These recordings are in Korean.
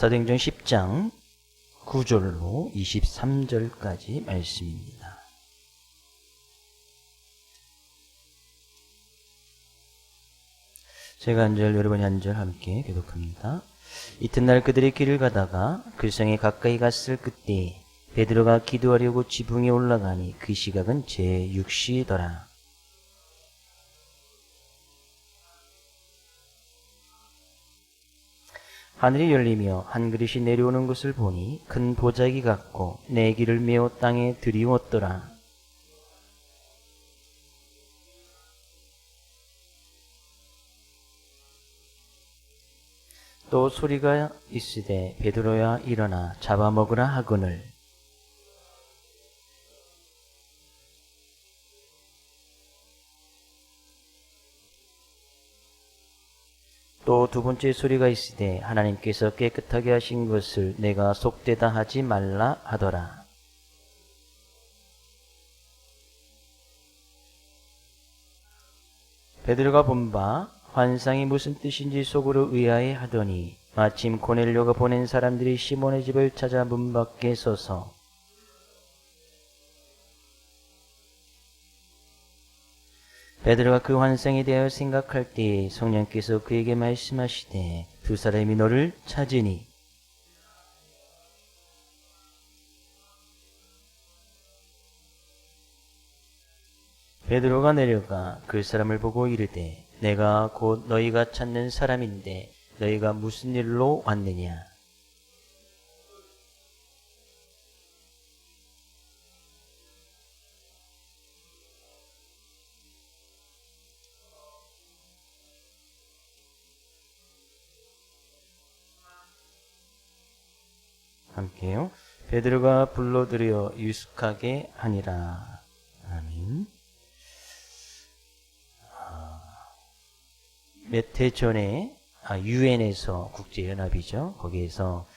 사도행전 10장 9절로 23절까지 말씀입니다. 제가 한 절, 여러분이 한 절 함께 교독합니다. 이튿날 그들이 길을 가다가 글성에 가까이 갔을 그때 베드로가 기도하려고 지붕에 올라가니 그 시각은 제6시더라. 하늘이 열리며 한 그릇이 내려오는 것을 보니 큰 보자기 같고 내기를 메어 땅에 들이웠더라. 또 소리가 있으되 베드로야 일어나 잡아먹으라 하거늘 또 두 번째 소리가 있으되 하나님께서 깨끗하게 하신 것을 내가 속되다 하지 말라 하더라. 베드로가 본 바 환상이 무슨 뜻인지 속으로 의아해 하더니 마침 고넬료가 보낸 사람들이 시몬의 집을 찾아 문 밖에 서서 베드로가 그 환상에 대하여 생각할 때에 성령께서 그에게 말씀하시되 두 사람이 너를 찾으니 베드로가 내려가 그 사람을 보고 이르되 내가 곧 너희가 찾는 사람인데 너희가 무슨 일로 왔느냐. 함께요. 베드로가 불러들여 유숙하게 하니라. 아멘. 몇 해 전에 유엔에서 국제연합이죠. 거기에서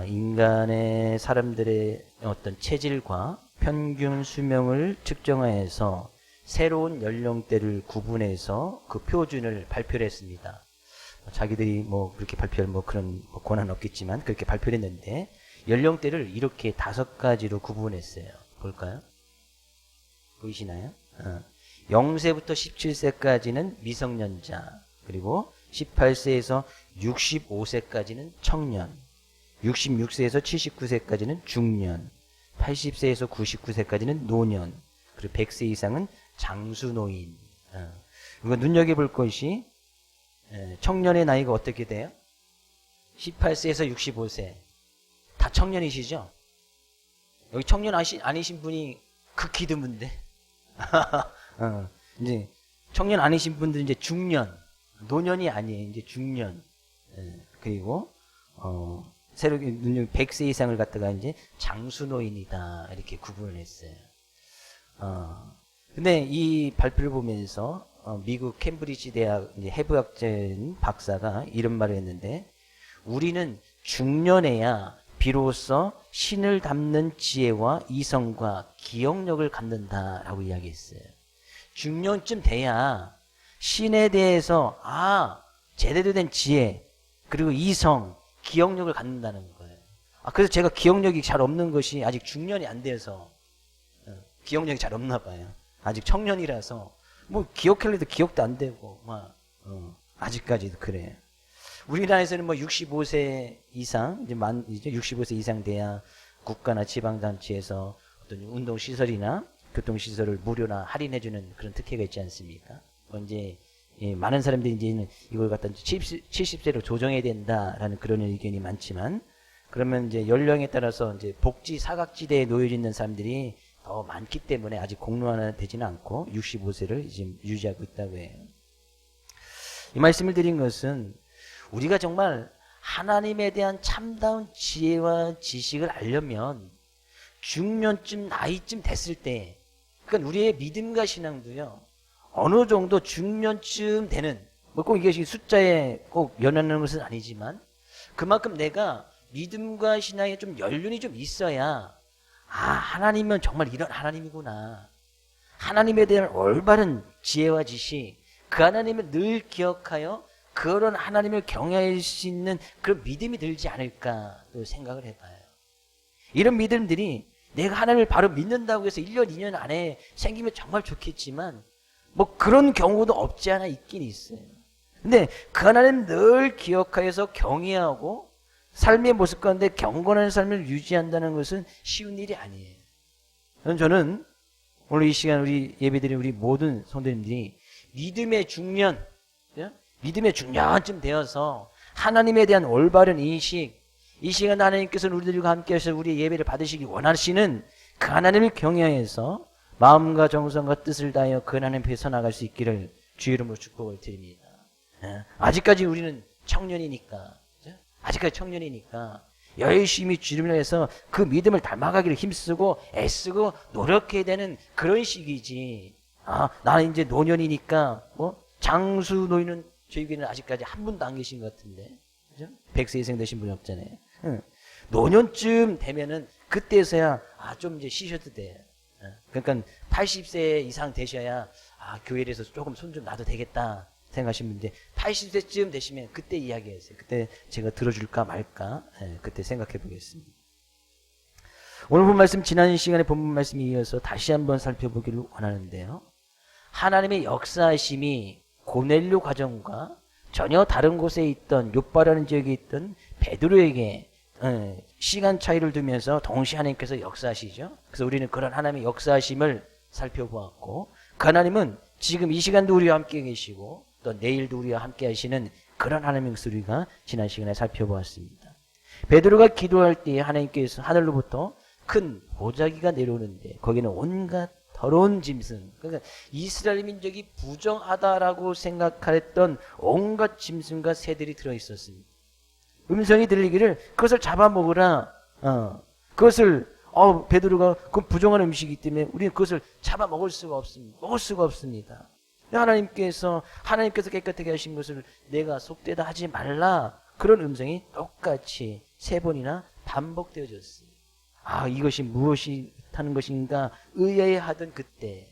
인간의 사람들의 어떤 체질과 평균 수명을 측정하여서 새로운 연령대를 구분해서 그 표준을 발표를 했습니다. 자기들이 뭐 그렇게 발표할 뭐 그런 권한은 없겠지만 그렇게 발표를 했는데 연령대를 이렇게 5가지로 구분했어요. 볼까요? 보이시나요? 0세부터 17세까지는 미성년자, 그리고 18세에서 65세까지는 청년, 66세에서 79세까지는 중년, 80세에서 99세까지는 노년, 그리고 100세 이상은 장수노인. 이거 눈여겨볼 것이 청년의 나이가 어떻게 돼요? 18세에서 65세. 다 청년이시죠? 여기 청년 아니신 분이 극히 드문데. 이제 청년 아니신 분들 이제 중년, 노년이 아니에요. 이제 중년. 그리고 새롭게 100세 이상을 갖다가 이제 장수노인이다 이렇게 구분을 했어요. 근데 이 발표를 보면서 미국 캠브리지 대학 해부학자인 박사가 이런 말을 했는데 우리는 중년에야 비로소 신을 닮는 지혜와 이성과 기억력을 갖는다라고 이야기했어요. 중년쯤 돼야 신에 대해서 제대로 된 지혜 그리고 이성, 기억력을 갖는다는 거예요. 그래서 제가 기억력이 잘 없는 것이 아직 중년이 안 돼서 기억력이 잘 없나 봐요. 아직 청년이라서 뭐 기억할래도 기억도 안 되고 아직까지도 그래요. 우리나라에서는 뭐 65세 이상 이제 65세 이상 돼야 국가나 지방단체에서 어떤 운동시설이나 교통시설을 무료나 할인해주는 그런 특혜가 있지 않습니까? 이제 많은 사람들이 이제는 이걸 갖다 70세로 조정해야 된다라는 그런 의견이 많지만 그러면 이제 연령에 따라서 이제 복지 사각지대에 놓여 있는 사람들이 더 많기 때문에 아직 공론화 되지는 않고 65세를 지금 유지하고 있다고 해요. 이 말씀을 드린 것은 우리가 정말 하나님에 대한 참다운 지혜와 지식을 알려면 중년쯤 나이쯤 됐을 때 그러니까 우리의 믿음과 신앙도요 어느 정도 중년쯤 되는 뭐 꼭 이것이 숫자에 꼭 연연하는 것은 아니지만 그만큼 내가 믿음과 신앙에 좀 연륜이 좀 있어야 하나님은 정말 이런 하나님이구나. 하나님에 대한 올바른 지혜와 지식 그 하나님을 늘 기억하여 그런 하나님을 경외할 수 있는 그런 믿음이 들지 않을까 또 생각을 해봐요. 이런 믿음들이 내가 하나님을 바로 믿는다고 해서 1년, 2년 안에 생기면 정말 좋겠지만 뭐 그런 경우도 없지 않아 있긴 있어요. 근데 그 하나님 늘 기억하여서 경외하고 삶의 모습 가운데 경건한 삶을 유지한다는 것은 쉬운 일이 아니에요. 저는 오늘 이 시간 우리 예배드린 우리 모든 성도님들이 믿음의 중년쯤 되어서 하나님에 대한 올바른 인식, 이 시간 하나님께서는 우리들과 함께해서 우리의 예배를 받으시기 원하시는 그 하나님을 경외해서 마음과 정성과 뜻을 다하여 그 하나님 앞에 서나갈 수 있기를 주의 이름으로 축복을 드립니다. 아직까지 우리는 청년이니까 열심히 주님을 위해서 그 믿음을 닮아가기를 힘쓰고 애쓰고 노력해야 되는 그런 시기지. 나는 이제 노년이니까 뭐 장수 노인은 저희 교회는 아직까지 한 분도 안 계신 것 같은데, 그죠? 100세 이상 되신 분이 없잖아요. 노년쯤 되면은 그때서야 좀 이제 쉬셔도 돼. 그러니까 80세 이상 되셔야 교회에서 조금 손 좀 놔도 되겠다 생각하시는 분인데 80세쯤 되시면 그때 이야기하세요. 그때 제가 들어줄까 말까 그때 생각해 보겠습니다. 오늘 본 말씀 지난 시간에 본 말씀에 이어서 다시 한번 살펴보기를 원하는데요. 하나님의 역사하심이 고넬료 가정과 전혀 다른 곳에 있던 욥바라는 지역에 있던 베드로에게 시간 차이를 두면서 동시에 하나님께서 역사하시죠. 그래서 우리는 그런 하나님의 역사하심을 살펴보았고 그 하나님은 지금 이 시간도 우리와 함께 계시고 또 내일도 우리와 함께 하시는 그런 하나님의 소리가 지난 시간에 살펴보았습니다. 베드로가 기도할 때 하나님께서 하늘로부터 큰 보자기가 내려오는데 거기는 온갖 더러운 짐승, 그러니까 이스라엘 민족이 부정하다라고 생각했던 온갖 짐승과 새들이 들어있었습니다. 음성이 들리기를 그것을 잡아먹으라. 그것을 베드로가 그 부정한 음식이기 때문에 우리는 그것을 잡아먹을 수가 없습니다. 먹을 수가 없습니다. 하나님께서 깨끗하게 하신 것을 내가 속되다 하지 말라. 그런 음성이 똑같이 3번이나 반복되어졌어요. 이것이 무엇이 하는 것인가 의아해하던 그때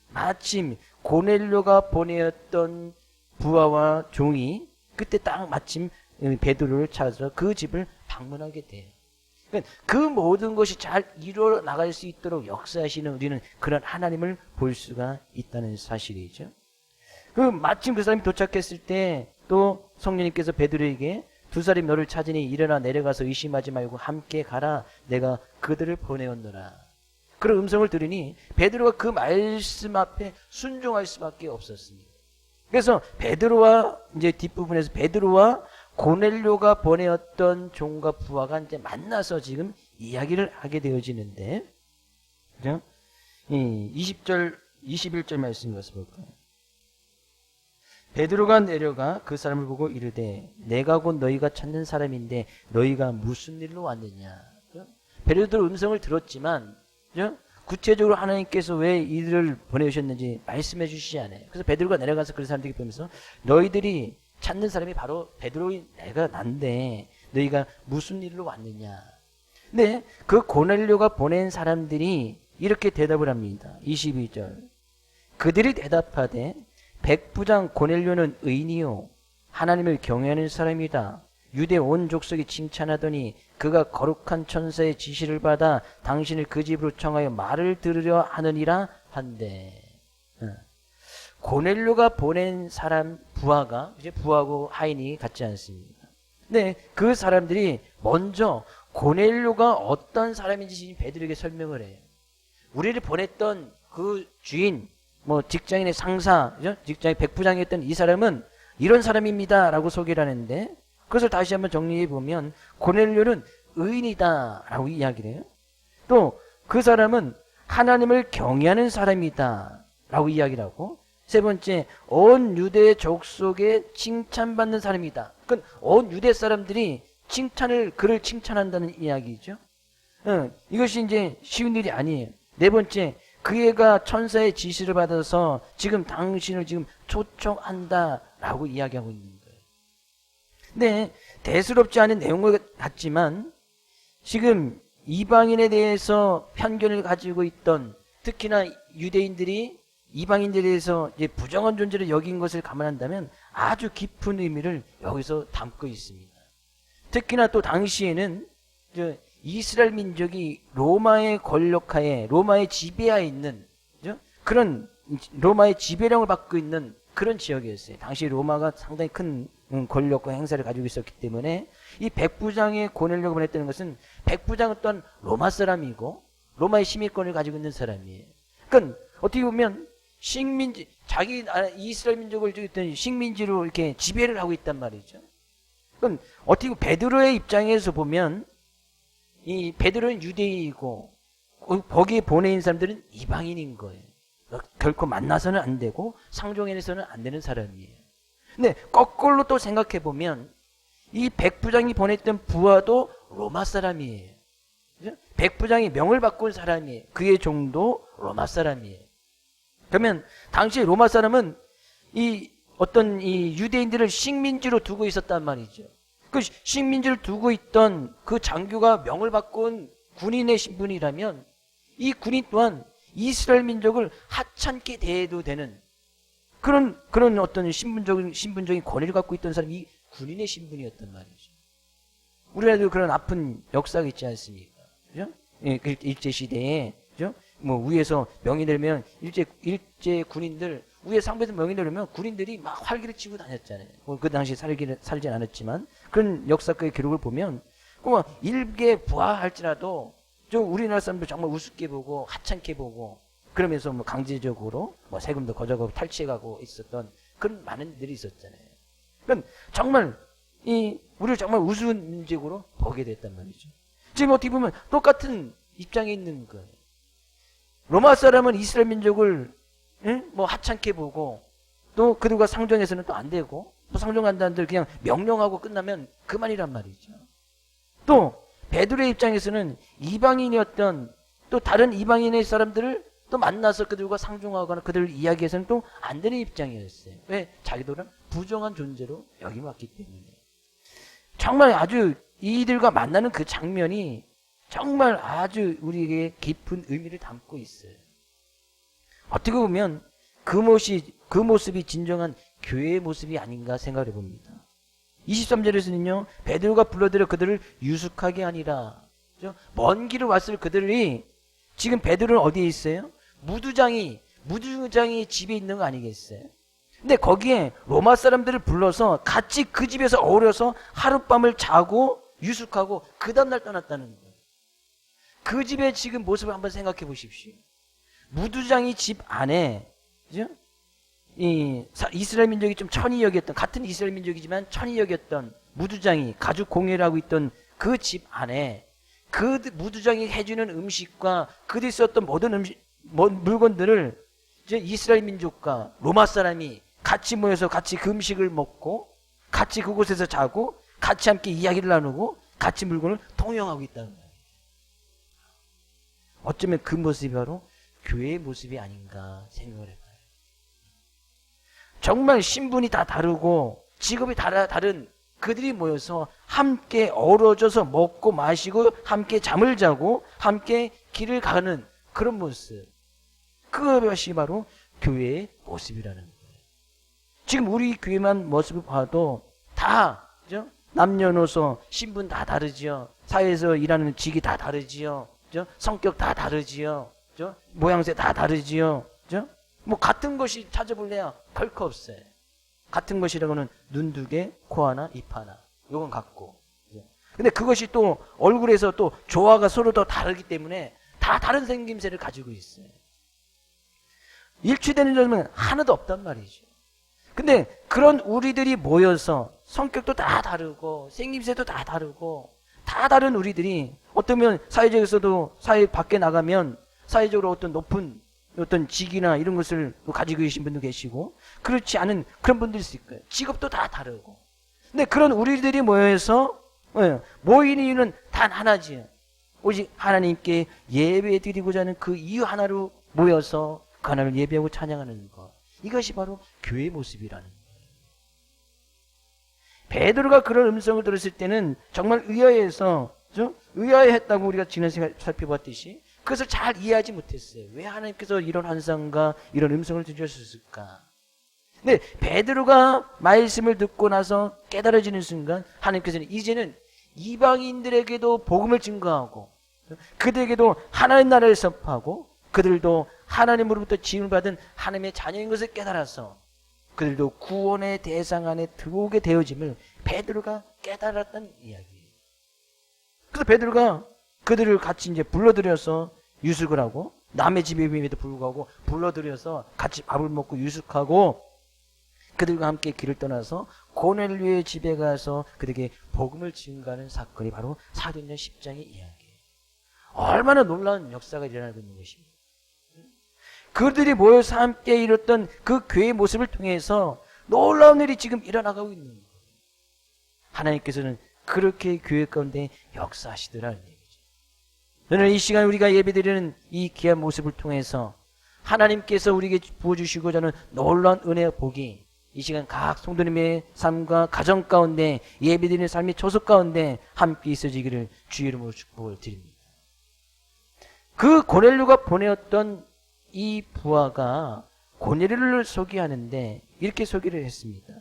마침 고넬료가 보내었던 부하와 종이 그때 딱 마침 베드로를 찾아서 그 집을 방문하게 돼요. 그 모든 것이 잘 이루어 나갈 수 있도록 역사하시는 우리는 그런 하나님을 볼 수가 있다는 사실이죠. 마침 그 사람이 도착했을 때 또 성령님께서 베드로에게 2사람이 너를 찾으니 일어나 내려가서 의심하지 말고 함께 가라. 내가 그들을 보내었노라. 그런 음성을 들으니 베드로가 그 말씀 앞에 순종할 수밖에 없었습니다. 그래서 베드로와 이제 뒷부분에서 베드로와 고넬료가 보내었던 종과 부하가 이제 만나서 지금 이야기를 하게 되어지는데, 그죠? 20절, 21절 말씀 것을 볼까요? 베드로가 내려가 그 사람을 보고 이르되 내가 곧 너희가 찾는 사람인데 너희가 무슨 일로 왔느냐. 베드로 음성을 들었지만 구체적으로 하나님께서 왜 이들을 보내주셨는지 말씀해 주시지 않아요. 그래서 베드로가 내려가서 그 사람들에게 보면서 너희들이 찾는 사람이 바로 베드로인 내가 난데 너희가 무슨 일로 왔느냐. 근데 그 고넬료가 보낸 사람들이 이렇게 대답을 합니다. 22절 그들이 대답하되 백부장 고넬료는 의인이요 하나님을 경외하는 사람이다. 유대 온 족속이 칭찬하더니 그가 거룩한 천사의 지시를 받아 당신을 그 집으로 청하여 말을 들으려 하느니라 한대. 고넬료가 보낸 사람 부하가 이제 부하고 하인이 같지 않습니다. 근데 그 사람들이 먼저 고넬료가 어떤 사람인지 베드로에게 설명을 해요. 우리를 보냈던 그 주인, 직장인의 상사, 직장의 백부장이었던 이 사람은 이런 사람입니다라고 소개를 하는데 그것을 다시 한번 정리해 보면 고넬료는 의인이다라고 이야기를 해요. 또 그 사람은 하나님을 경외하는 사람이다라고 이야기를 하고 세 번째, 온 유대 족속에 칭찬받는 사람이다. 그건 온 유대 사람들이 그를 칭찬한다는 이야기죠. 이것이 이제 쉬운 일이 아니에요. 네 번째, 그 애가 천사의 지시를 받아서 지금 당신을 지금 초청한다라고 이야기하고 있는 거예요. 근데 대수롭지 않은 내용을 같지만 지금 이방인에 대해서 편견을 가지고 있던 특히나 유대인들이 이방인들에 대해서 이제 부정한 존재를 여긴 것을 감안한다면 아주 깊은 의미를 여기서 담고 있습니다. 특히나 또 당시에는 이스라엘 민족이 로마의 권력하에, 로마의 지배하에 있는 그런 로마의 지배령을 받고 있는 그런 지역이었어요. 당시 로마가 상당히 큰 권력과 행사를 가지고 있었기 때문에 이 백부장의 권력을 보냈다는 것은 백부장은 또한 로마 사람이고 로마의 심의권을 가지고 있는 사람이에요. 그러니까 어떻게 보면 식민지, 자기 나라 이스라엘 민족을 어떤 식민지로 이렇게 지배를 하고 있단 말이죠. 그럼 어떻게 베드로의 입장에서 보면 이 베드로는 유대인이고 거기에 보내인 사람들은 이방인인 거예요. 결코 만나서는 안 되고 상종해서는 안 되는 사람이에요. 근데 거꾸로 또 생각해 보면 이 백부장이 보냈던 부하도 로마 사람이에요. 그죠? 백부장이 명을 받고 온 사람이에요. 그의 종도 로마 사람이에요. 그러면 당시 로마 사람은 이 어떤 이 유대인들을 식민지로 두고 있었단 말이죠. 그 식민지를 두고 있던 그 장교가 명을 받고 온 군인의 신분이라면 이 군인 또한 이스라엘 민족을 하찮게 대해도 되는 그런 어떤 신분적인 권위를 갖고 있던 사람이 이 군인의 신분이었단 말이죠. 우리나라도 그런 아픈 역사가 있지 않습니까? 그죠? 예, 일제 시대에 그죠? 뭐 위에서 명이 내리면 일제 군인들 위에 상부에서 명이 내리면 군인들이 막 활기를 치고 다녔잖아요. 그 당시 살진 않았지만 그런 역사의 기록을 보면 뭐 일개 부하할지라도 좀 우리나라 사람들 정말 우습게 보고 하찮게 보고 그러면서 뭐 강제적으로 뭐 세금도 거저가고 탈취해가고 있었던 그런 많은 일들이 있었잖아요. 그러니까 정말 우리를 정말 우스운 민족으로 보게 됐단 말이죠. 지금 어떻게 보면 똑같은 입장에 있는 거예요. 로마 사람은 이스라엘 민족을 뭐 하찮게 보고 또 그들과 상종해서는 또 안 되고 또 상종한다는들 그냥 명령하고 끝나면 그만이란 말이죠. 또 베드로의 입장에서는 이방인이었던 또 다른 이방인의 사람들을 또 만나서 그들과 상종하거나 그들을 이야기해서는 또 안 되는 입장이었어요. 왜? 자기들은 부정한 존재로 여김왔기 때문에. 정말 아주 이들과 만나는 그 장면이 정말 아주 우리에게 깊은 의미를 담고 있어요. 어떻게 보면 그 모습이 진정한 교회의 모습이 아닌가 생각해 봅니다. 23절에서는요, 베드로가 불러들여 그들을 유숙하게 하니라. 먼 길을 왔을 그들이 지금 베드로는 어디에 있어요? 무두장이 집에 있는 거 아니겠어요? 근데 거기에 로마 사람들을 불러서 같이 그 집에서 어울려서 하룻밤을 자고 유숙하고 그 다음날 떠났다는 거예요. 그 집의 지금 모습을 한번 생각해 보십시오. 무두장이 집 안에, 그죠? 이스라엘 민족이 좀 천히 여겼던, 같은 이스라엘 민족이지만 천히 여겼던 무두장이 가죽 공예를 하고 있던 그 집 안에 그 무두장이 해주는 음식과 그들이 썼던 모든 물건들을 이제 이스라엘 민족과 로마 사람이 같이 모여서 같이 그 음식을 먹고 같이 그곳에서 자고 같이 함께 이야기를 나누고 같이 물건을 통용하고 있다는 거예요. 어쩌면 그 모습이 바로 교회의 모습이 아닌가 생각을 해봐요. 정말 신분이 다 다르고 직업이 다른 그들이 모여서 함께 어우러져서 먹고 마시고 함께 잠을 자고 함께 길을 가는 그런 모습. 그것이 바로 교회의 모습이라는 거예요. 지금 우리 교회만 모습을 봐도 다 그죠? 남녀노소 신분 다 다르지요. 사회에서 일하는 직이 다 다르지요. 그죠? 성격 다 다르지요. 그죠? 모양새 다 다르지요. 그죠? 뭐 같은 것이 찾아볼래야 결코 없어요. 같은 것이라고는 눈 두 개, 코 하나, 입 하나. 요건 같고. 근데 그것이 또 얼굴에서 또 조화가 서로 더 다르기 때문에 다 다른 생김새를 가지고 있어요. 일치되는 점은 하나도 없단 말이죠. 근데 그런 우리들이 모여서 성격도 다 다르고 생김새도 다 다르고 다 다른 우리들이 어쩌면 사회적에서도 사회 밖에 나가면 사회적으로 어떤 높은 어떤 직이나 이런 것을 가지고 계신 분도 계시고 그렇지 않은 그런 분들이 있을 거예요. 직업도 다 다르고. 근데 그런 우리들이 모여서 모인 이유는 단 하나지요. 오직 하나님께 예배 드리고자 하는 그 이유 하나로 모여서 그 하나님을 예배하고 찬양하는 것. 이것이 바로 교회의 모습이라는 거예요. 베드로가 그런 음성을 들었을 때는 정말 의아해서 의아해했다고 우리가 지난 시간에 살펴봤듯이 그것을 잘 이해하지 못했어요. 왜 하나님께서 이런 환상과 이런 음성을 주셨을까? 근데 베드로가 말씀을 듣고 나서 깨달아지는 순간 하나님께서는 이제는 이방인들에게도 복음을 증거하고 그들에게도 하나님 나라를 선포하고 그들도 하나님으로부터 지음을 받은 하나님의 자녀인 것을 깨달아서 그들도 구원의 대상 안에 들어오게 되어짐을 베드로가 깨달았다는 이야기예요. 그래서 베드로가 그들을 같이 이제 불러들여서 유숙을 하고 남의 집임에도 불구하고 불러들여서 같이 밥을 먹고 유숙하고 그들과 함께 길을 떠나서 고넬료의 집에 가서 그들에게 복음을 증거하는 사건이 바로 사도행전 10장의 이야기예요. 얼마나 놀라운 역사가 일어나고 있는 것입니다. 그들이 모여서 함께 이뤘던 그 교회의 모습을 통해서 놀라운 일이 지금 일어나가고 있는 거예요. 하나님께서는 그렇게 교회 가운데 역사하시더라는 얘기죠. 저는 이 시간 우리가 예배드리는 이 귀한 모습을 통해서 하나님께서 우리에게 부어주시고자 하는 놀라운 은혜와 복이 이 시간 각 성도님의 삶과 가정 가운데 예배드리는 삶의 초석 가운데 함께 있어지기를 주의 이름으로 축복을 드립니다. 그 고넬료가 보내었던 이 부하가 고넬료를 소개하는데 이렇게 소개를 했습니다.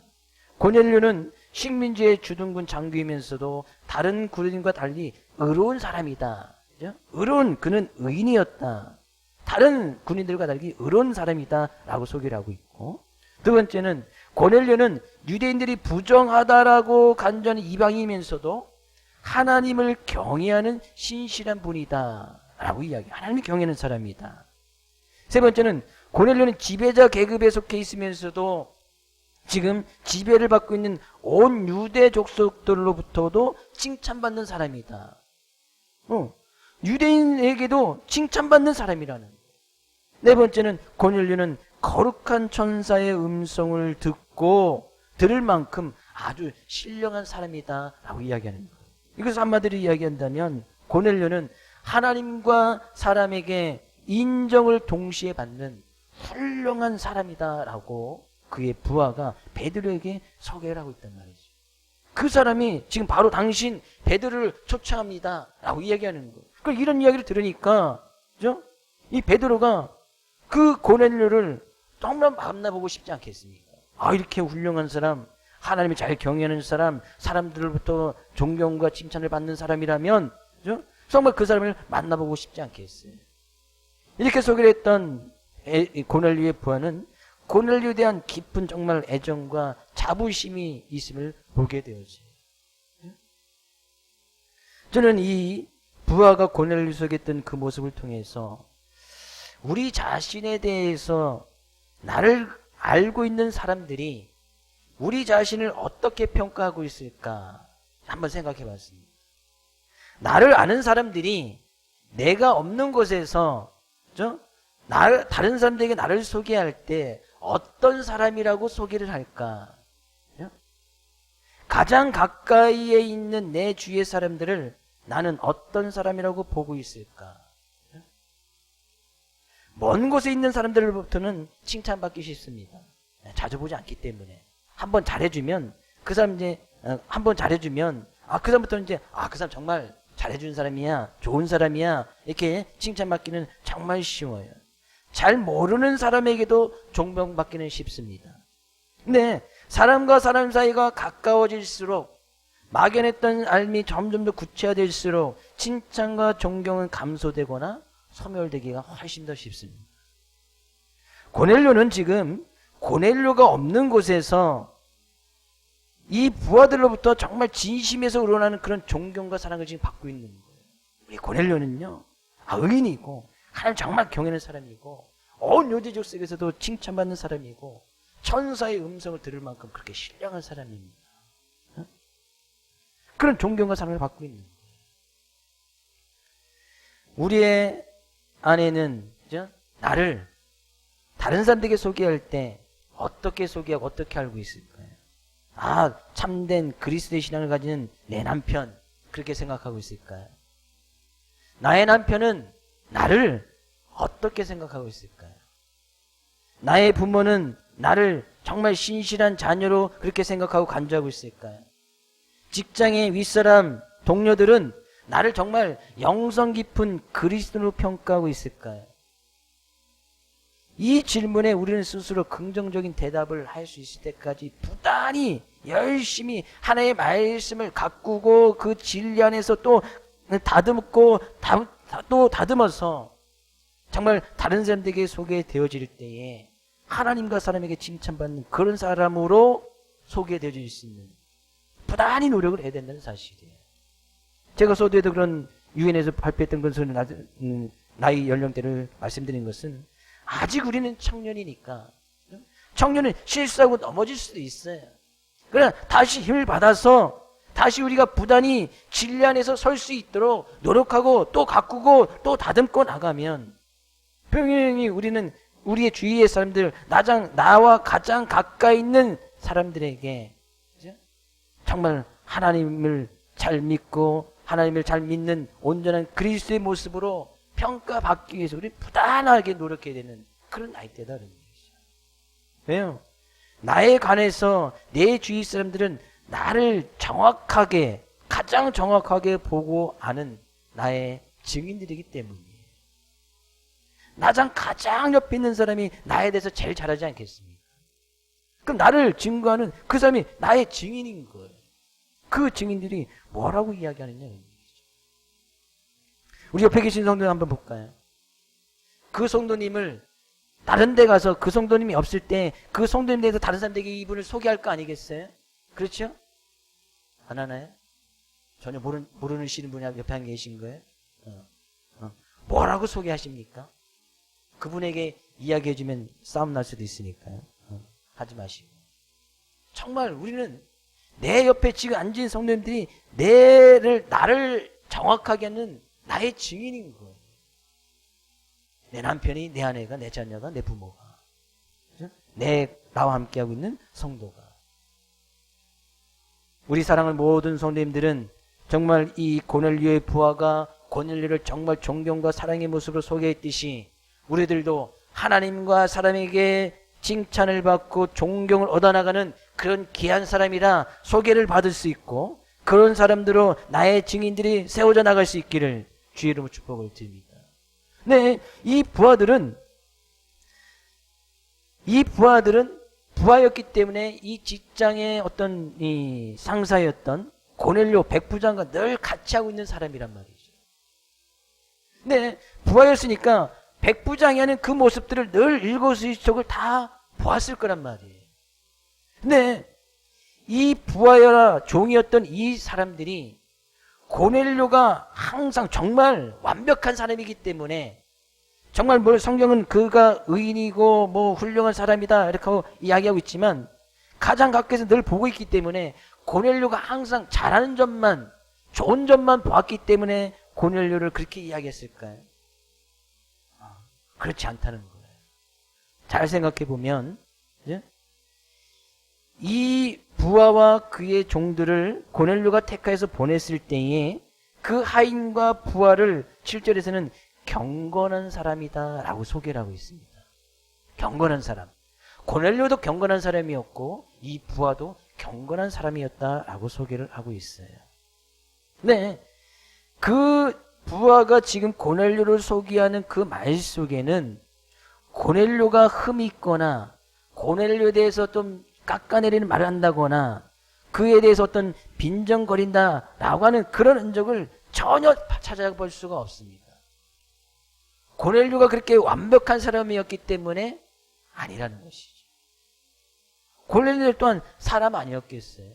고넬료는 식민지의 주둔군 장교이면서도 다른 군인과 달리 의로운 사람이다. 그죠? 의로운 그는 의인이었다. 다른 군인들과 달리 의로운 사람이다 라고 소개를 하고 있고, 두 번째는 고넬료는 유대인들이 부정하다라고 간주하는 이방인이면서도 하나님을 경외하는 신실한 분이다 라고 이야기해요. 하나님을 경외하는 사람이다. 세 번째는 고넬료는 지배자 계급에 속해 있으면서도 지금 지배를 받고 있는 온 유대 족속들로부터도 칭찬받는 사람이다. 유대인에게도 칭찬받는 사람이라는. 네 번째는 고넬료는 거룩한 천사의 음성을 듣고 들을 만큼 아주 신령한 사람이다 라고 이야기하는 거예요. 이것을 한마디로 이야기한다면 고넬료는 하나님과 사람에게 인정을 동시에 받는 훌륭한 사람이다 라고 그의 부하가 베드로에게 소개를 하고 있단 말이죠. 그 사람이 지금 바로 당신 베드로를 초청합니다 라고 이야기하는 거예요. 그러니까 이런 이야기를 들으니까 그죠? 이 베드로가 그 고넬료를 정말 만나보고 싶지 않겠습니까? 아, 이렇게 훌륭한 사람, 하나님을 잘 경외하는 사람, 사람들로부터 존경과 칭찬을 받는 사람이라면 그죠? 정말 그 사람을 만나보고 싶지 않겠어요. 이렇게 소개를 했던 고넬료의 부하는 고넬료에 대한 깊은 정말 애정과 자부심이 있음을 보게 되었어요. 저는 이 부하가 고넬료 속에 있던 그 모습을 통해서 우리 자신에 대해서 나를 알고 있는 사람들이 우리 자신을 어떻게 평가하고 있을까 한번 생각해 봤습니다. 나를 아는 사람들이 내가 없는 곳에서 다른 사람들에게 나를 소개할 때 어떤 사람이라고 소개를 할까? 가장 가까이에 있는 내 주위의 사람들을 나는 어떤 사람이라고 보고 있을까? 먼 곳에 있는 사람들로부터는 칭찬받기 쉽습니다. 자주 보지 않기 때문에. 한번 잘해주면, 그 사람 이제, 한번 잘해주면, 그 사람부터는 이제, 그 사람 정말 잘해준 사람이야, 좋은 사람이야, 이렇게 칭찬받기는 정말 쉬워요. 잘 모르는 사람에게도 존경받기는 쉽습니다. 근데 사람과 사람 사이가 가까워질수록 막연했던 삶이 점점 더 구체화될수록 칭찬과 존경은 감소되거나 소멸되기가 훨씬 더 쉽습니다. 고넬료는 지금 고넬료가 없는 곳에서 이 부하들로부터 정말 진심에서 우러나는 그런 존경과 사랑을 지금 받고 있는 거예요. 우리 고넬료는요, 의인이고 하나님 정말 경외하는 사람이고 온 유대족 속에서도 칭찬받는 사람이고 천사의 음성을 들을 만큼 그렇게 신령한 사람입니다. 그런 존경과 사랑을 받고 있는 거예요. 우리의 안에는 나를 다른 사람들에게 소개할 때 어떻게 소개하고 어떻게 알고 있을까요? 참된 그리스도의 신앙을 가진 내 남편, 그렇게 생각하고 있을까요? 나의 남편은 나를 어떻게 생각하고 있을까요? 나의 부모는 나를 정말 신실한 자녀로 그렇게 생각하고 간주하고 있을까요? 직장의 윗사람, 동료들은 나를 정말 영성 깊은 그리스도로 평가하고 있을까요? 이 질문에 우리는 스스로 긍정적인 대답을 할 수 있을 때까지 부단히 열심히 하나님의 말씀을 가꾸고 그 진리 안에서 또 다듬고 또 다듬어서 정말 다른 사람들에게 소개되어질 때에 하나님과 사람에게 칭찬받는 그런 사람으로 소개되어질 수 있는 부단히 노력을 해야 된다는 사실이에요. 제가 서두에도 그런 유엔에서 발표했던 것은 나이 연령대를 말씀드린 것은 아직 우리는 청년이니까 청년은 실수하고 넘어질 수도 있어요. 그러나 다시 힘을 받아서 다시 우리가 부단히 진리 안에서 설 수 있도록 노력하고 또 가꾸고 또 다듬고 나가면 분명히 우리는 우리의 주위의 사람들, 나와 가장 가까이 있는 사람들에게 정말 하나님을 잘 믿고 하나님을 잘 믿는 온전한 그리스도의 모습으로 평가받기 위해서 우리 부단하게 노력해야 되는 그런 나이대다라는 얘기죠. 왜요? 나에 관해서 내 주위 사람들은 나를 정확하게, 가장 정확하게 보고 아는 나의 증인들이기 때문이에요. 나랑 가장 옆에 있는 사람이 나에 대해서 제일 잘하지 않겠습니까? 그럼 나를 증거하는 그 사람이 나의 증인인 거예요. 그 증인들이 뭐라고 이야기하느냐. 우리 옆에 계신 성도님 한번 볼까요? 그 성도님을 다른 데 가서 그 성도님이 없을 때 그 성도님에 대해서 다른 사람들에게 이분을 소개할 거 아니겠어요? 그렇죠? 안 하나요? 전혀 모르시는 분이 옆에 한 계신 거예요? 뭐라고 소개하십니까? 그분에게 이야기해주면 싸움 날 수도 있으니까요. 하지 마시고. 정말 우리는 내 옆에 지금 앉은 성도님들이 나를 정확하게 하는 나의 증인인 거예요. 내 남편이, 내 아내가, 내 자녀가, 내 부모가, 그렇죠? 나와 함께하고 있는 성도가. 우리 사랑하는 모든 성도님들은 정말 이 고넬료의 부하가 고넬료를 정말 존경과 사랑의 모습으로 소개했듯이 우리들도 하나님과 사람에게 칭찬을 받고 존경을 얻어나가는 그런 귀한 사람이라 소개를 받을 수 있고 그런 사람들로 나의 증인들이 세워져 나갈 수 있기를 주의 이름으로 축복을 드립니다. 네, 이 부하들은 부하였기 때문에 이 직장의 어떤 이 상사였던 고넬료 백부장과 늘 같이 하고 있는 사람이란 말이죠. 네, 부하였으니까 백부장이 하는 그 모습들을 늘 일거수일투족을 다 보았을 거란 말이에요. 네, 이 부하여라 종이었던 이 사람들이 고넬료가 항상 정말 완벽한 사람이기 때문에 정말 성경은 그가 의인이고 훌륭한 사람이다 이렇게 하고 이야기하고 있지만 가장 가까이서 늘 보고 있기 때문에 고넬료가 항상 잘하는 점만 좋은 점만 보았기 때문에 고넬료를 그렇게 이야기했을까요? 그렇지 않다는 거예요. 잘 생각해 보면 이 부하와 그의 종들을 고넬료가 택하여서 보냈을 때에 그 하인과 부하를 7절에서는 경건한 사람이다 라고 소개를 하고 있습니다. 경건한 사람. 고넬료도 경건한 사람이었고 이 부하도 경건한 사람이었다 라고 소개를 하고 있어요. 네, 그 부하가 지금 고넬료를 소개하는 그 말 속에는 고넬료가 흠이 있거나 고넬료에 대해서 좀 깎아내리는 말을 한다거나 그에 대해서 어떤 빈정거린다라고 하는 그런 흔적을 전혀 찾아볼 수가 없습니다. 고넬료가 그렇게 완벽한 사람이었기 때문에 아니라는 것이죠. 고넬료 또한 사람 아니었겠어요?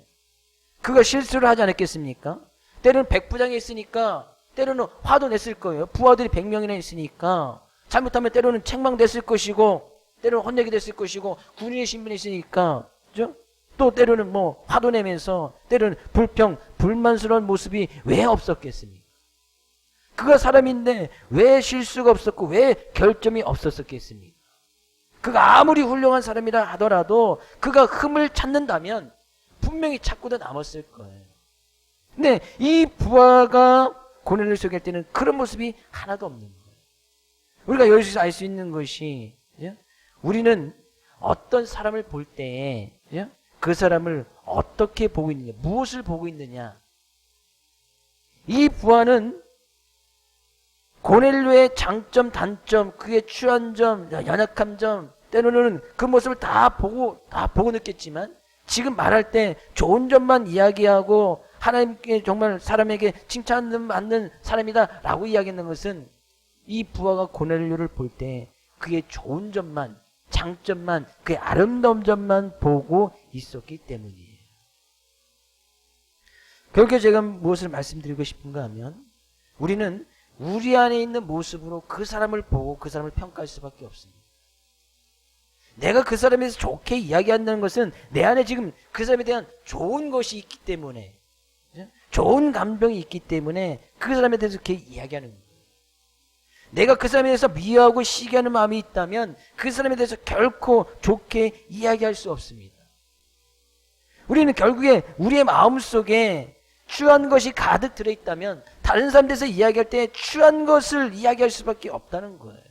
그가 실수를 하지 않았겠습니까? 때로는 백부장이 있으니까 때로는 화도 냈을 거예요. 부하들이 100명이나 있으니까 잘못하면 때로는 책망됐을 것이고 때로는 혼내게 됐을 것이고 군인의 신분이 있으니까 그죠? 또 때로는 화도 내면서 때로는 불만스러운 모습이 왜 없었겠습니까? 그가 사람인데 왜 실수가 없었고 왜 결점이 없었겠습니까? 그가 아무리 훌륭한 사람이라 하더라도 그가 흠을 찾는다면 분명히 찾고도 남았을 거예요. 근데 이 부하가 고넬료를 소개할 때는 그런 모습이 하나도 없는 거예요. 우리가 여기서 알 수 있는 것이 우리는 어떤 사람을 볼 때에 그 사람을 어떻게 보고 있느냐, 무엇을 보고 있느냐. 이 부하는 고넬료의 장점, 단점, 그의 취한 점, 연약한 점, 때로는 그 모습을 다 보고 느꼈지만 지금 말할 때 좋은 점만 이야기하고 하나님께 정말 사람에게 칭찬받는 사람이다라고 이야기하는 것은 이 부하가 고넬료를 볼 때 그의 좋은 점만, 장점만, 그의 아름다운 점만 보고 있었기 때문이에요. 결국에 제가 무엇을 말씀드리고 싶은가 하면 우리는 우리 안에 있는 모습으로 그 사람을 보고 그 사람을 평가할 수밖에 없습니다. 내가 그 사람에 대해서 좋게 이야기한다는 것은 내 안에 지금 그 사람에 대한 좋은 것이 있기 때문에, 좋은 감정이 있기 때문에 그 사람에 대해서 그렇게 이야기하는 거예요. 내가 그 사람에 대해서 미워하고 시기하는 마음이 있다면 그 사람에 대해서 결코 좋게 이야기할 수 없습니다. 우리는 결국에 우리의 마음속에 취한 것이 가득 들어있다면 다른 사람에 대해서 이야기할 때 취한 것을 이야기할 수밖에 없다는 거예요.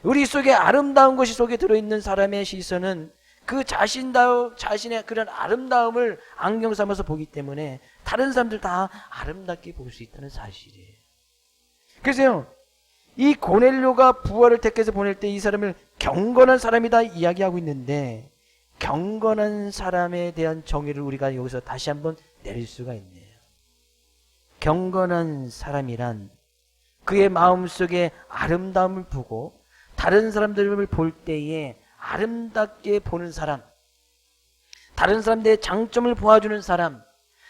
우리 속에 아름다운 것이 속에 들어있는 사람의 시선은 그 자신의 그런 아름다움을 안경 삼아서 보기 때문에 다른 사람들 다 아름답게 볼 수 있다는 사실이에요. 그래서요, 이 고넬료가 부하를 택해서 보낼 때 이 사람을 경건한 사람이다 이야기하고 있는데 경건한 사람에 대한 정의를 우리가 여기서 다시 한번 내릴 수가 있네요. 경건한 사람이란 그의 마음속에 아름다움을 보고 다른 사람들을 볼 때에 아름답게 보는 사람, 다른 사람들의 장점을 보아주는 사람,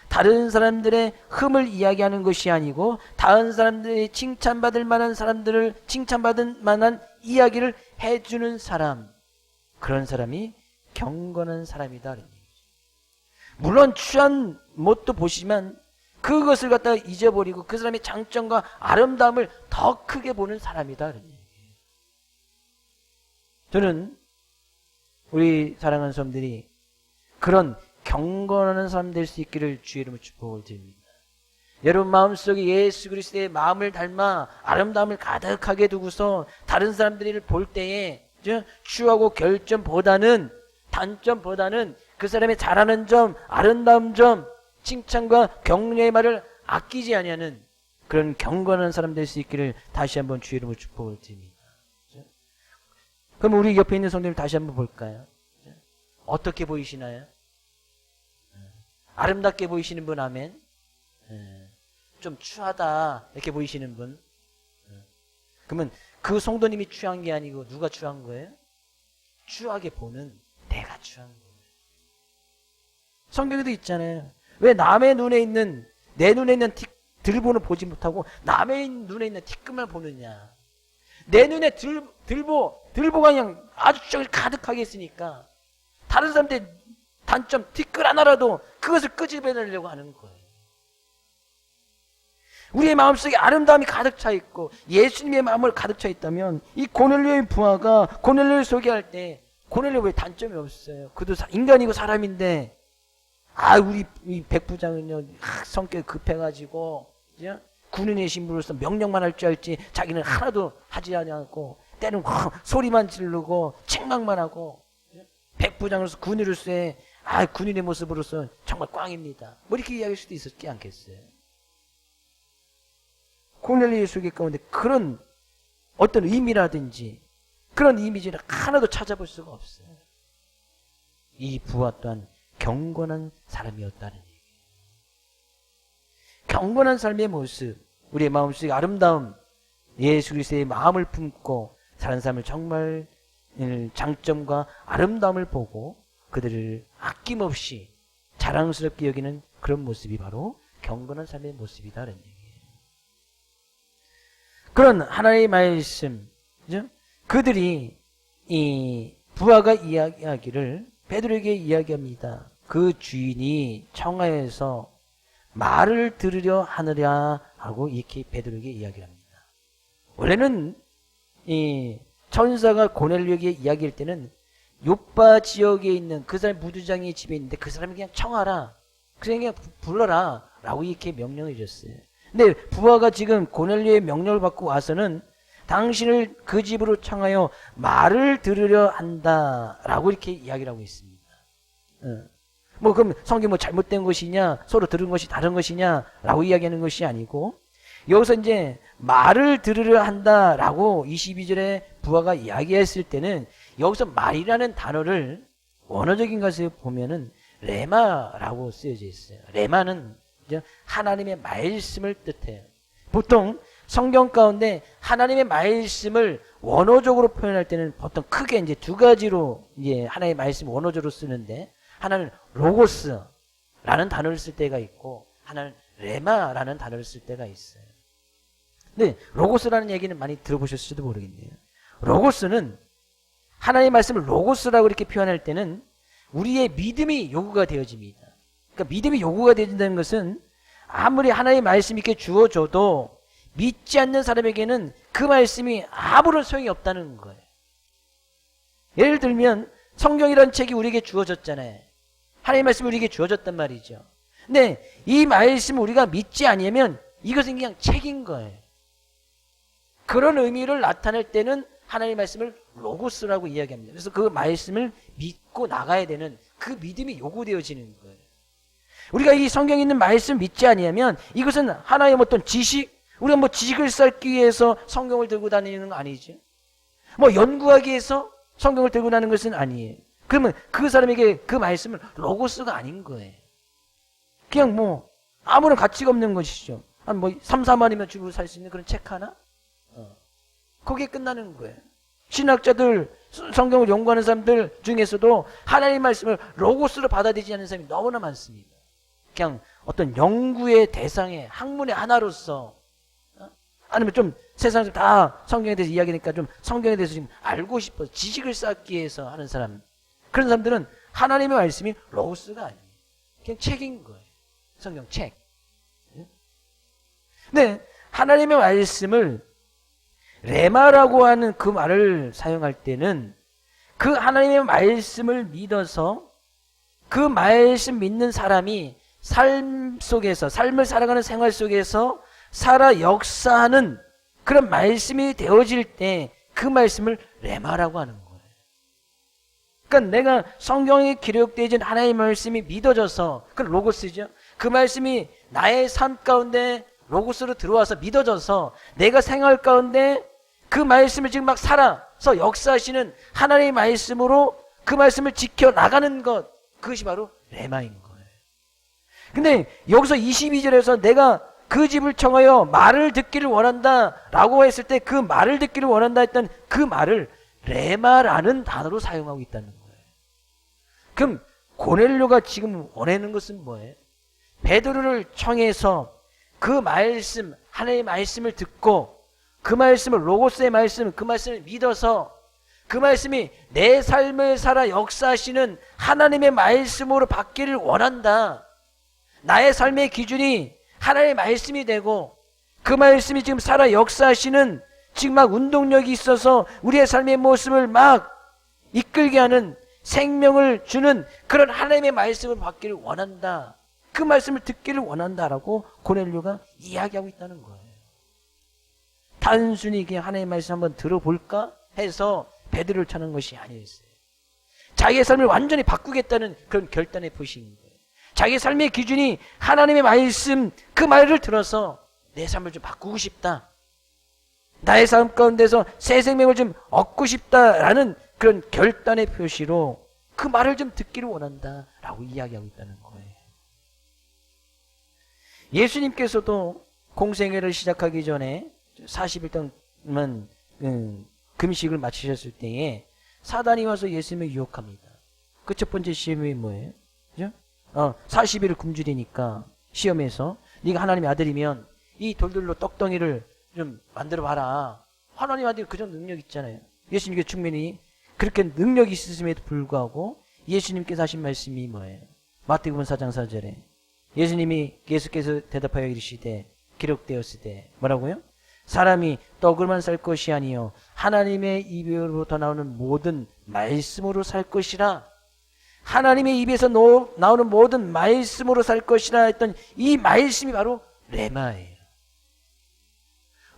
다른 사람들의 흠을 이야기하는 것이 아니고 다른 사람들이 칭찬받을 만한 사람들을 칭찬받을 만한 이야기를 해주는 사람, 그런 사람이 경건한 사람이다. 물론 취한 못도 보시지만 그것을 갖다가 잊어버리고 그 사람의 장점과 아름다움을 더 크게 보는 사람이다. 저는 우리 사랑하는 사람들이 그런 경건한 사람 될 수 있기를 주의 이름으로 축복을 드립니다. 여러분 마음속에 예수 그리스도의 마음을 닮아 아름다움을 가득하게 두고서 다른 사람들을 볼 때에 취하고 결점보다는 단점보다는 그 사람의 잘하는 점, 아름다운 점, 칭찬과 격려의 말을 아끼지 아니하는 그런 경건한 사람 될 수 있기를 다시 한번 주의 이름으로 축복을 드립니다. 그럼 우리 옆에 있는 성도님 다시 한번 볼까요? 어떻게 보이시나요? 아름답게 보이시는 분 아멘? 좀 추하다 이렇게 보이시는 분? 그러면 그 성도님이 추한 게 아니고 누가 추한 거예요? 추하게 보는 내가 추한 거예요. 성경에도 있잖아요. 왜 남의 눈에 있는 내 눈에 있는 들보는 보지 못하고 남의 눈에 있는 티끌만 보느냐. 내 눈에 들보가 그냥 아주 가득하게 있으니까 다른 사람들 단점 티끌 하나라도 그것을 끄집어내려고 하는 거예요. 우리의 마음속에 아름다움이 가득 차 있고 예수님의 마음을 가득 차 있다면 이 고넬료의 부하가 고넬료를 소개할 때 고넬료 왜 단점이 없어요? 그도 인간이고 사람인데 우리 이 백부장은요 성격이 급해가지고 군인의 신분으로서 명령만 할 줄 알지 자기는 하나도 하지 않고 때는 소리만 지르고 책망만 하고 백부장으로서 군인으로서의 군인의 모습으로서 정말 꽝입니다. 뭐 이렇게 이야기할 수도 있었지 않겠어요? 고넬료의 소개 가운데 그런 어떤 의미라든지 그런 이미지를 하나도 찾아볼 수가 없어요. 이 부하 또한 경건한 사람이었다는 얘기예요. 경건한 삶의 모습, 우리의 마음속에 아름다움, 예수 그리스도의 마음을 품고 사는 삶을 정말 장점과 아름다움을 보고 그들을 아낌없이 자랑스럽게 여기는 그런 모습이 바로 경건한 삶의 모습이다라는 얘기예요. 그런 하나님의 말씀, 그들이 이 부하가 이야기하기를 베드로에게 이야기합니다. 그 주인이 청하에서 말을 들으려 하느냐 하고 이렇게 베드로에게 이야기를 합니다. 원래는 이 천사가 고넬료에게 이야기할 때는 요빠 지역에 있는 그 사람 무두장의 집에 있는데 그 사람이 그냥 청하라, 그 사람이 그냥 불러라 라고 이렇게 명령을 줬어요. 근데 부하가 지금 고넬료의 명령을 받고 와서는 당신을 그 집으로 청하여 말을 들으려 한다라고 이렇게 이야기를 하고 있습니다. 그럼 성경이 잘못된 것이냐, 서로 들은 것이 다른 것이냐라고 이야기하는 것이 아니고 여기서 이제 말을 들으려 한다라고 22절에 부하가 이야기했을 때는 여기서 말이라는 단어를 원어적인 것에 보면은 레마라고 쓰여져 있어요. 레마는 이제 하나님의 말씀을 뜻해요. 보통 성경 가운데 하나님의 말씀을 원어적으로 표현할 때는 보통 크게 이제 두 가지로 이제 하나님의 말씀 원어적으로 쓰는데, 하나는 로고스라는 단어를 쓸 때가 있고 하나는 레마라는 단어를 쓸 때가 있어요. 근데 로고스라는 얘기는 많이 들어보셨을지도 모르겠네요. 로고스는 하나님의 말씀을 로고스라고 이렇게 표현할 때는 우리의 믿음이 요구가 되어집니다. 그러니까 믿음이 요구가 되어진다는 것은 아무리 하나님의 말씀이 이렇게 주어져도 믿지 않는 사람에게는 그 말씀이 아무런 소용이 없다는 거예요. 예를 들면 성경이라는 책이 우리에게 주어졌잖아요. 하나님의 말씀이 우리에게 주어졌단 말이죠. 근데 이 말씀을 우리가 믿지 않으면 이것은 그냥 책인 거예요. 그런 의미를 나타낼 때는 하나님의 말씀을 로고스라고 이야기합니다. 그래서 그 말씀을 믿고 나가야 되는 그 믿음이 요구되어지는 거예요. 우리가 이 성경에 있는 말씀 믿지 아니하면 이것은 하나의 어떤 지식, 우리가 뭐 지식을 쌓기 위해서 성경을 들고 다니는 건 아니죠. 뭐 연구하기 위해서 성경을 들고 다니는 것은 아니에요. 그러면 그 사람에게 그 말씀은 로고스가 아닌 거예요. 그냥 뭐 아무런 가치가 없는 것이죠. 한 뭐 3, 4만이면 주고 살 수 있는 그런 책 하나? 거기에 끝나는 거예요. 신학자들, 성경을 연구하는 사람들 중에서도 하나님의 말씀을 로고스로 받아들이지 않는 사람이 너무나 많습니다. 그냥 어떤 연구의 대상의 학문의 하나로서, 아니면 좀 세상에서 다 성경에 대해서 이야기하니까 좀 성경에 대해서 좀 알고 싶어서 지식을 쌓기 위해서 하는 사람, 그런 사람들은 하나님의 말씀이 로고스가 아니에요. 그냥 책인 거예요. 성경 책. 근데 하나님의 말씀을 레마라고 하는 그 말을 사용할 때는 그 하나님의 말씀을 믿어서 그 말씀 믿는 사람이 삶 속에서, 삶을 살아가는 생활 속에서 살아 역사하는 그런 말씀이 되어질 때 그 말씀을 레마라고 하는 거예요. 그러니까 내가 성경에 기록되어진 하나님의 말씀이 믿어져서, 그 로고스죠. 그 말씀이 나의 삶 가운데 로고스로 들어와서 믿어져서 내가 생활 가운데 그 말씀을 지금 막 살아서 역사하시는 하나님의 말씀으로 그 말씀을 지켜나가는 것, 그것이 바로 레마인 거예요. 근데 여기서 22절에서 내가 그 집을 청하여 말을 듣기를 원한다 라고 했을 때 그 말을 듣기를 원한다 했던 그 말을 레마라는 단어로 사용하고 있다는 거예요. 그럼 고넬료가 지금 원하는 것은 뭐예요? 베드로를 청해서 그 말씀, 하나님의 말씀을 듣고 그 말씀을, 로고스의 말씀, 그 말씀을 믿어서 그 말씀이 내 삶을 살아 역사하시는 하나님의 말씀으로 받기를 원한다. 나의 삶의 기준이 하나님의 말씀이 되고 그 말씀이 지금 살아 역사하시는, 지금 막 운동력이 있어서 우리의 삶의 모습을 막 이끌게 하는, 생명을 주는 그런 하나님의 말씀을 받기를 원한다. 그 말씀을 듣기를 원한다라고 고넬료가 이야기하고 있다는 거예요. 단순히 그냥 하나님의 말씀 한번 들어볼까 해서 베드로를 찾는 것이 아니었어요. 자기의 삶을 완전히 바꾸겠다는 그런 결단의 표시인 거예요. 자기의 삶의 기준이 하나님의 말씀, 그 말을 들어서 내 삶을 좀 바꾸고 싶다. 나의 삶 가운데서 새 생명을 좀 얻고 싶다라는 그런 결단의 표시로 그 말을 좀 듣기를 원한다라고 이야기하고 있다는 거예요. 예수님께서도 공생애를 시작하기 전에 40일 동안 금식을 마치셨을 때에 사단이 와서 예수님을 유혹합니다. 그 첫 번째 시험이 뭐예요? 그죠? 40일을 굶주리니까 시험에서 네가 하나님의 아들이면 이 돌들로 떡덩이를 좀 만들어 봐라. 하나님 아들 그 정도 능력 있잖아요. 예수님께 충분히 그렇게 능력이 있으심에도 불구하고 예수님께서 하신 말씀이 뭐예요? 마태복음 4장 4절에 예수께서 대답하여 이르시되 기록되었으되 뭐라고요? 사람이 떡으로만 살 것이 아니요 하나님의 입으로부터 나오는 모든 말씀으로 살 것이라. 하나님의 입에서 나오는 모든 말씀으로 살 것이라 했던 이 말씀이 바로 레마예요.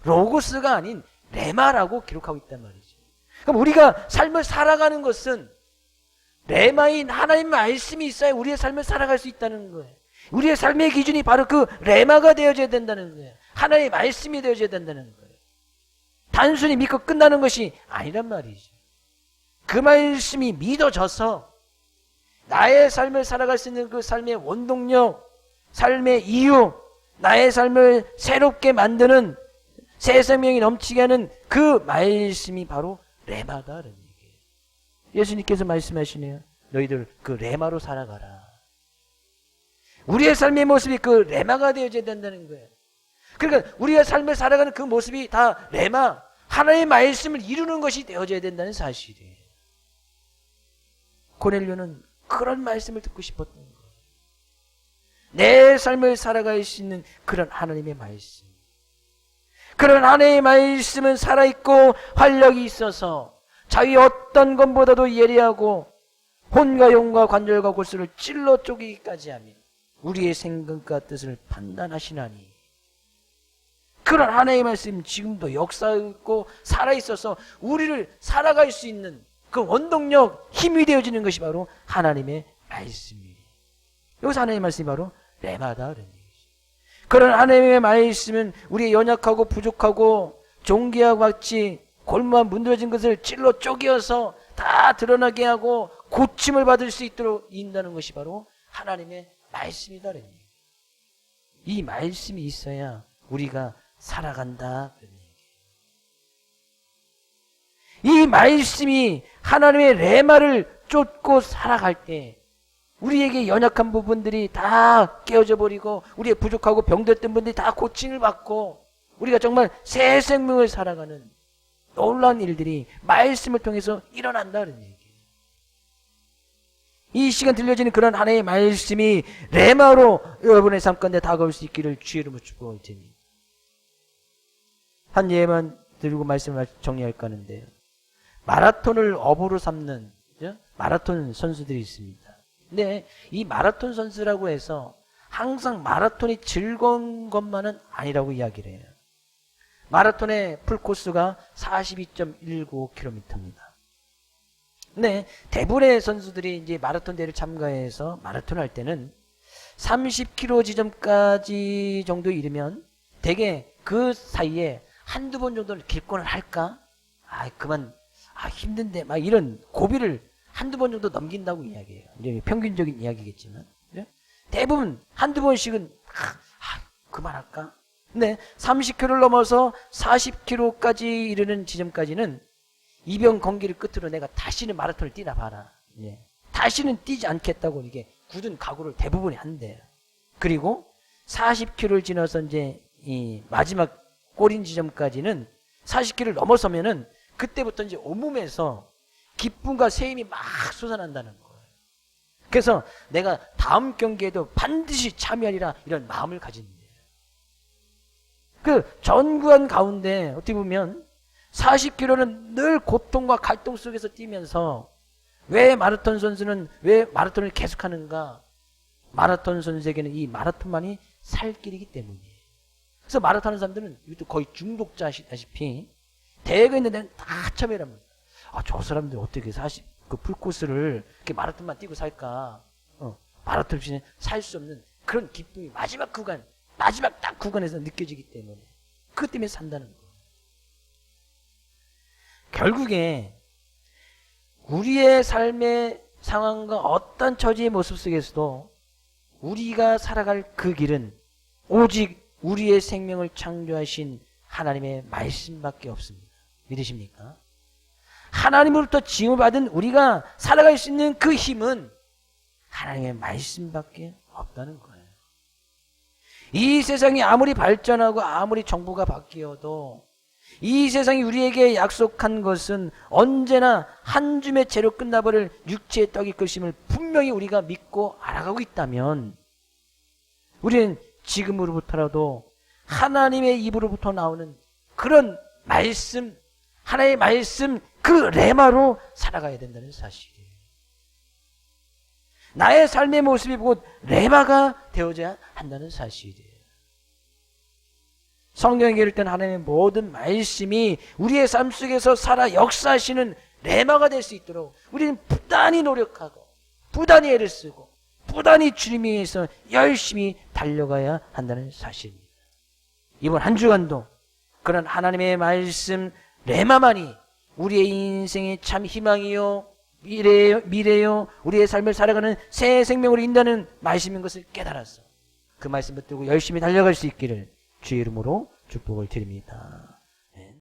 로고스가 아닌 레마라고 기록하고 있단 말이죠. 그럼 우리가 삶을 살아가는 것은 레마인 하나님의 말씀이 있어야 우리의 삶을 살아갈 수 있다는 거예요. 우리의 삶의 기준이 바로 그 레마가 되어져야 된다는 거예요. 하나님의 말씀이 되어져야 된다는 거예요. 단순히 믿고 끝나는 것이 아니란 말이죠. 그 말씀이 믿어져서 나의 삶을 살아갈 수 있는 그 삶의 원동력, 삶의 이유, 나의 삶을 새롭게 만드는 새 생명이 넘치게 하는 그 말씀이 바로 레마다라는 얘기예요. 예수님께서 말씀하시네요. 너희들 그 레마로 살아가라. 우리의 삶의 모습이 그 레마가 되어져야 된다는 거예요. 그러니까 우리가 삶을 살아가는 그 모습이 다 레마, 하나님의 말씀을 이루는 것이 되어져야 된다는 사실이에요. 고넬료는 그런 말씀을 듣고 싶었던 거예요. 내 삶을 살아갈 수 있는 그런 하나님의 말씀. 그런 하나님의 말씀은 살아있고 활력이 있어서 자기 어떤 것보다도 예리하고 혼과 영과 관절과 골수를 찔러 쪼개기까지 하며 우리의 생각과 뜻을 판단하시나니, 그런 하나님의 말씀 지금도 역사있고 살아있어서 우리를 살아갈 수 있는 그 원동력, 힘이 되어지는 것이 바로 하나님의 말씀이에요. 여기서 하나님의 말씀이 바로 레마다 그런 얘기죠. 그런 하나님의 말씀은 우리의 연약하고 부족하고 종기와 같이 골무와 문드러진 것을 찔러 쪼개어서 다 드러나게 하고 고침을 받을 수 있도록 인다는 것이 바로 하나님의 말씀이다. 이 말씀이 있어야 우리가 살아간다. 이 말씀이 하나님의 레마를 쫓고 살아갈 때 우리에게 연약한 부분들이 다 깨어져 버리고 우리의 부족하고 병들었던 분들이 다 고침을 받고 우리가 정말 새 생명을 살아가는 놀라운 일들이 말씀을 통해서 일어난다는 얘기예요. 이 시간 들려지는 그런 하나님의 말씀이 레마로 여러분의 삶 가운데 다가올 수 있기를 주의 이름으로 축복할 테니 한 예만 들고 말씀을 정리할까 하는데요. 마라톤을 업으로 삼는 마라톤 선수들이 있습니다. 근데 이 마라톤 선수라고 해서 항상 마라톤이 즐거운 것만은 아니라고 이야기를 해요. 마라톤의 풀코스가 42.19km입니다. 네, 대부분의 선수들이 이제 마라톤 대회를 참가해서 마라톤을 할 때는 30km 지점까지 정도 이르면 대개 그 사이에 한두 번 정도는 기권을 할까? 힘든데 막 이런 고비를 한두 번 정도 넘긴다고 이야기해요. 이제 평균적인 이야기겠지만 대부분 한두 번씩은 그만할까? 근데 30km를 넘어서 40km까지 이르는 지점까지는 이병 건기를 끝으로 내가 다시는 마라톤을 뛰나 봐라. 다시는 뛰지 않겠다고 이게 굳은 각오를 대부분이 한대요. 그리고 40km를 지나서 이제 이 마지막 꼬린 지점까지는 40km를 넘어서면은 그때부터 이제 온몸에서 기쁨과 세임이 막 솟아난다는 거예요. 그래서 내가 다음 경기에도 반드시 참여하리라 이런 마음을 가진대요. 그 전구한 가운데 어떻게 보면 40km는 늘 고통과 갈등 속에서 뛰면서 왜 마라톤 선수는 왜 마라톤을 계속하는가? 마라톤 선수에게는 이 마라톤만이 살 길이기 때문이에요. 그래서 마라톤 하는 사람들은 이것도 거의 중독자시다시피 대회가 있는 데는 다 참여를 합니다. 저 사람들 어떻게 그 풀코스를 이렇게 마라톤만 뛰고 살까? 마라톤 없이는 살 수 없는 그런 기쁨이 마지막 딱 구간에서 느껴지기 때문에 그것 때문에 산다는 거예요. 결국에 우리의 삶의 상황과 어떤 처지의 모습 속에서도 우리가 살아갈 그 길은 오직 우리의 생명을 창조하신 하나님의 말씀밖에 없습니다. 믿으십니까? 하나님으로부터 지음을 받은 우리가 살아갈 수 있는 그 힘은 하나님의 말씀밖에 없다는 거예요. 이 세상이 아무리 발전하고 아무리 정부가 바뀌어도 이 세상이 우리에게 약속한 것은 언제나 한 줌의 채로 끝나버릴 육체의 떡이 것임을 분명히 우리가 믿고 알아가고 있다면 우리는 지금으로부터라도 하나님의 입으로부터 나오는 그런 말씀, 하나님의 말씀 그 레마로 살아가야 된다는 사실이에요. 나의 삶의 모습이 곧 레마가 되어져야 한다는 사실이에요. 성경에 기록된 하나님의 모든 말씀이 우리의 삶 속에서 살아 역사하시는 레마가 될 수 있도록 우리는 부단히 노력하고 부단히 애를 쓰고 부단히 주님 위해서 열심히 달려가야 한다는 사실입니다. 이번 한 주간도 그런 하나님의 말씀 레마만이 우리의 인생의 참 희망이요 미래요 우리의 삶을 살아가는 새 생명으로 인도하는 말씀인 것을 깨달았어. 그 말씀 붙들고 열심히 달려갈 수 있기를 주의 이름으로 축복을 드립니다.